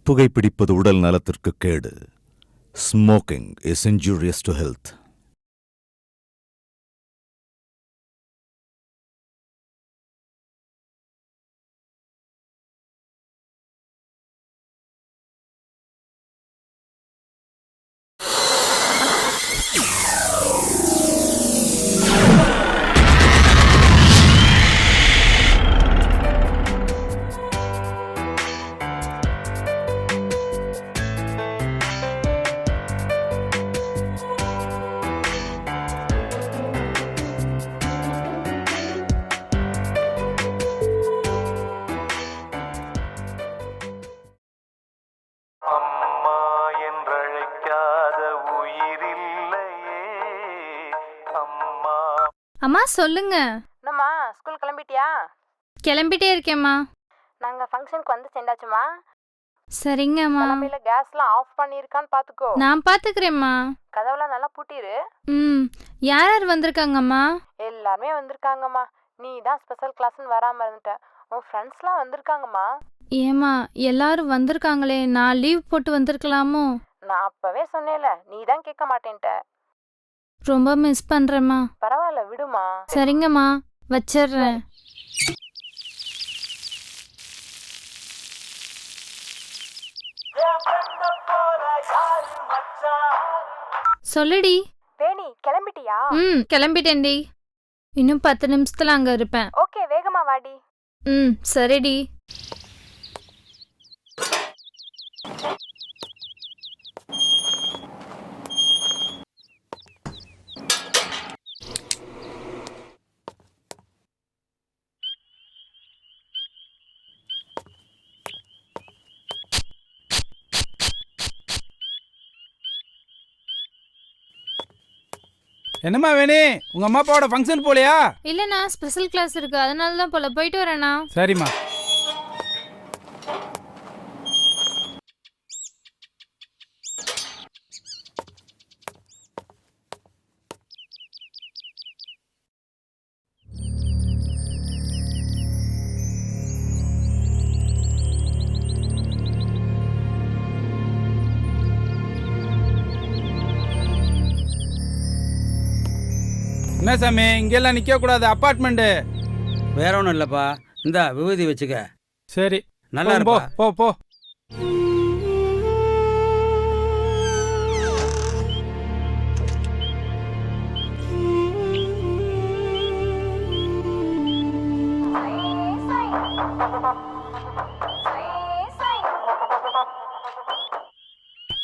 புகைப்பிடிப்பது உடல் நலத்திற்கு கேடு. Smoking is injurious to health. அம்மா என்றழைக்காத உயிரில்லையே அம்மா. அம்மா சொல்லுங்க. என்னம்மா ஸ்கூல் கிளம்பிட்டியா? கிளம்பிட்டே இருக்கேம்மா. நாங்கள் ஃபங்க்ஷனுக்கு வந்து சேர்ந்தாச்சுமா. சரிங்கம்மா. கிளம்பில கேஸ்லாம் ஆஃப் பண்ணியிருக்கான்னு பார்த்துக்கோ. நான் பார்த்துக்கிறேம்மா. கதவுலாம் நல்லா பூட்டிரு. யார் யார் வந்திருக்காங்கம்மா? எல்லாருமே வந்திருக்காங்கம்மா. நீ தான் ஸ்பெஷல் கிளாஸ்ன்னு வராமல் இருந்துட்ட. உன் ஃப்ரெண்ட்ஸ்லாம் வந்திருக்காங்கம்மா. ஏம்மா எல்லாரும் வந்திருக்காங்களே, நான் லீவ் போட்டு வந்திருக்கலாமோ? நான் அப்பவே சொன்னேன்ல, நீ தான் கேட்க மாட்டேன்ட்ட. ரொம்ப மிஸ் பண்றேம்மா. பரவாயில்ல விடுமா. சரிங்கம்மா, வச்சிடுறேன். சொல்லுடி. வேணி கிளம்பிட்டியா? கிளம்பிட்டேன்டி. இன்னும் 10 நிமிஷத்துல அங்க இருப்பேன். ஓகே வேகமா வாடி. சரிடி. என்னம்மா வேணி, உங்க அம்மா அப்பாவோட ஃபங்க்ஷன் போலையா? இல்லண்ணா, ஸ்பெஷல் கிளாஸ் இருக்கு, அதனால தான் போல. போயிட்டு வரேண்ணா. சரிம்மா. என்ன சாமி, இங்கெல்லாம் நிக்க கூடாது, அப்பார்ட்மெண்ட். வேற ஒன்றும் இல்லைப்பா, இந்த விபூதி வச்சுக்க. சரி, நல்லா போ இருப்பா. போ போ.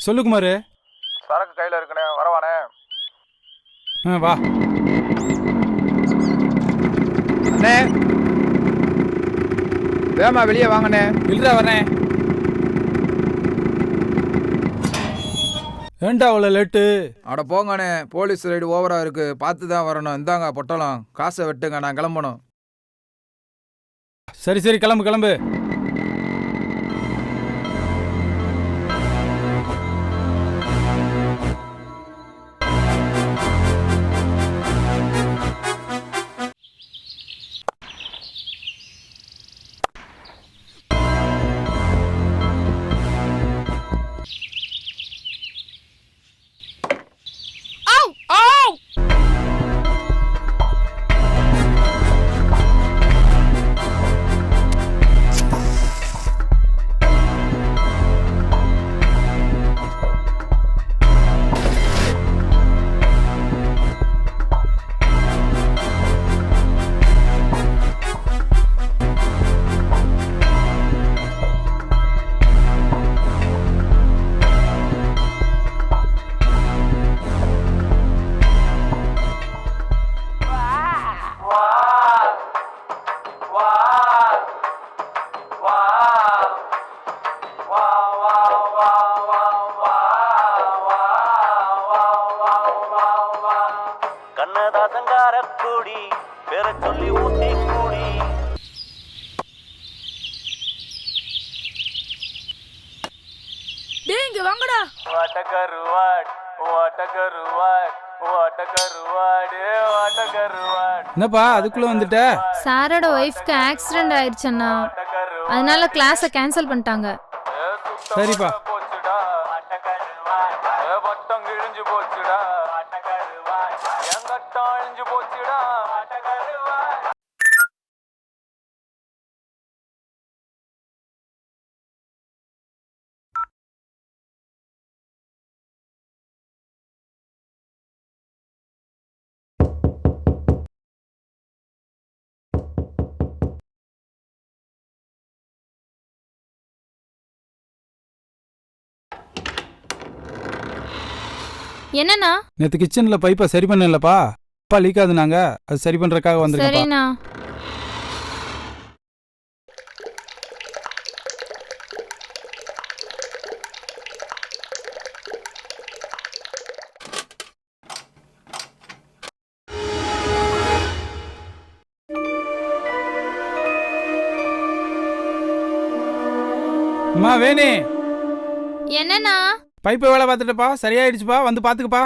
சொல்லு குமாரு. சரக்கு கையில் இருக்குனே, வரவானே. வா அண்ணே, வேமா வெளியே வாங்கண்ணே. இல்லடா வரேன். ஏண்டா அவ்வளோ லேட்டு? அட போங்கண்ணே, போலீஸ் ரைடு ஓவரா இருக்கு, பார்த்து தான் வரணும். இந்தாங்க பொட்டலம், காசை வெட்டுங்க, நான் கிளம்பணும். சரி சரி, கிளம்பு கிளம்பு. கண்ணதாசங்கார கூடி பேர சொல்லி ஊத்தி கூடி. டேங்க வாங்கடா. வாட்டக்கருவாட் வாட்டக்கருவாட் வாட்டக்கருவாடு வாட்டக்கருவாட். என்னப்பா அதுக்குள்ள வந்துட்ட? சாரோட ஒய்ஃப்க்கு ஆக்சிடென்ட் ஆயிடுச்சுண்ணா, அதனால கிளாஸை கேன்சல் பண்ணிட்டாங்க. சரிப்பா. போச்சுடா பட்டம் கிழிஞ்சு போச்சுடா என் கட்டம் அழிஞ்சு போச்சுடா என்னண்ணா? நேற்று கிச்சனில் பைப்பை சரி பண்ணலப்பா. அப்பா லீக் ஆகுதுனாங்க, அது சரி பண்ணுறதுக்காக வந்திருக்கேன்ப்பா. சரிண்ணா. அம்மா வேணே, என்னண்ணா? பைப்பை வேலை பார்த்துட்டுப்பா, சரியாயிடுச்சுப்பா, வந்து பார்த்துக்குப்பா.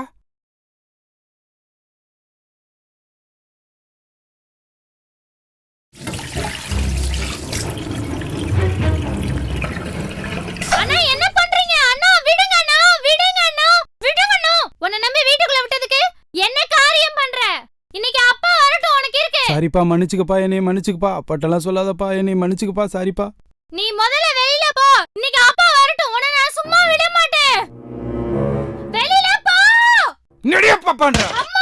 அண்ணா என்ன பண்றீங்க? அண்ணா விடுங்க அண்ணா, விடுங்க அண்ணா, விடுங்க அண்ணா. உன்னை நம்பி வீட்டுக்குள்ள விட்டதுக்கு என்ன காரியம் பண்ற? இன்னைக்கு அப்பா வரட்டும் உனக்கு இருக்கு. சரிப்பா, மன்னிச்சுக்கப்பா, என்னைய மன்னிச்சுக்கப்பா. அப்பாட்டெல்லாம் சொல்லாதப்பா, என்னைய மன்னிச்சுக்கப்பா. சரிப்பா. நீ முதல்ல வெளியில போ. இன்னைக்கு அப்பா வரட்டும், உன்னை நான் சும்மா விட மாட்டேன். வெளியில போ. நடியப்பா பண்ற. அம்மா!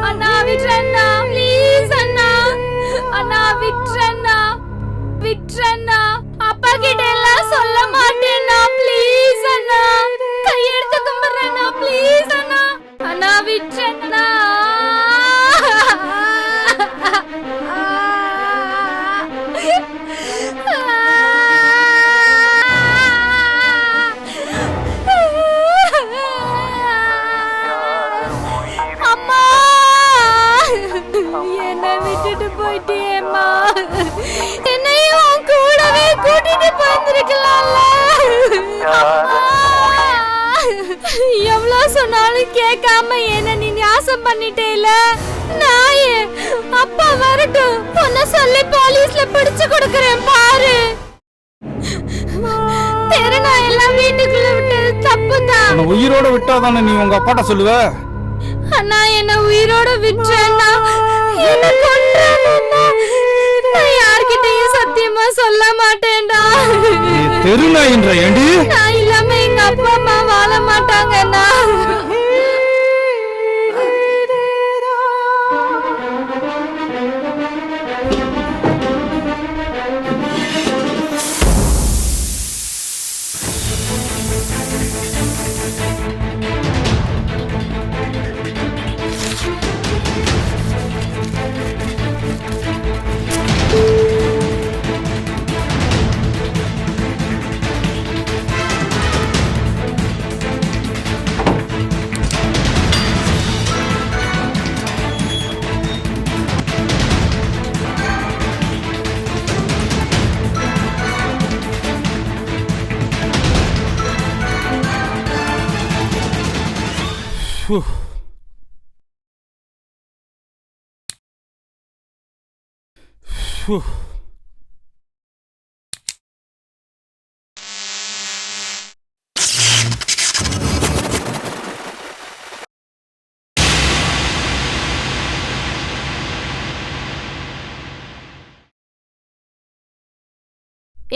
அண்ணா விட்றண்ணா, ப்ளீஸ் அண்ணா. அண்ணா விட்றண்ணா, விட்றண்ணா. அப்பா கிட்ட எல்லாம் சொல்ல மாட்டேன்னா, ப்ளீஸ் அண்ணா. கையெடுத்து கும்பிடுறேண்ணா, ப்ளீஸ் அண்ணா. அண்ணா விட்றண்ணா. அம்மா, என்னை விட்டுட்டு போயிட்டேம்மா. என்னையும் உன் கூடவே கூட்டிட்டு போயிருக்கலாம்ல. எவ்வளவு சொன்னாலும் கேட்காம என்ன நீ நாசம் பண்ணிட்டேல. நாயே, அப்பா வரட்டும், உன்னை சொல்லி போலீஸ்ல பிடிச்சு கொடுக்கறேன் பாரு. தெருநா எல்லாம் வீட்டுக்குள்ள விட்டது தப்புதான். உன்னை உயிரோட விட்டாதானே நீ உங்க அப்பாட்ட சொல்லுவ. அண்ணா என்ன உயிரோட விட்டுறேன்னா, என்ன கொன்றேன்னா, நான் யார்கிட்டயும் சத்தியமா சொல்ல மாட்டேன்டா. நீ தெருநாயின்ற ஏண்டி? நான் இல்லாம எங்க அப்பா அம்மா வாழ மாட்டாங்கண்ணா.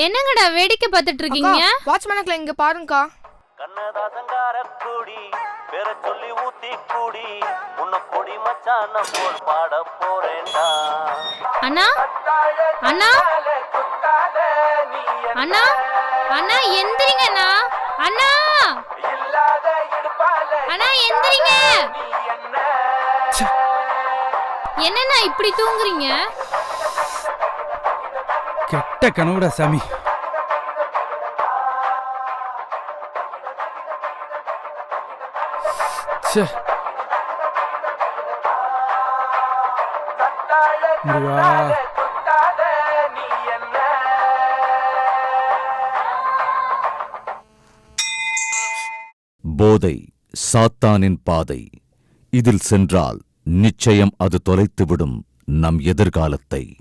என்னங்கடா வேடிக்கை பார்த்துட்டு இருக்கீங்க? வாட்ச்மேனுக்குள்ள இங்க பாருங்கக்கா. கண்ணதாசங்கார கூடி பேர சொல்லி ஊத்தி கூடி உன்னை கொடி மச்சான போல் பாட போறேன்டா. அண்ணா, அண்ணா, அண்ணா, அண்ணா எந்திரிங்க அண்ணா. அண்ணா, அண்ணா எந்திரிங்க. என்னண்ணா இப்படி தூங்குறீங்க? கெட்ட கனவுடா சாமி. முருகா, போதை சாத்தானின் பாதை. இதில் சென்றால் நிச்சயம் அது தொலைத்துவிடும் நம் எதிர்காலத்தை.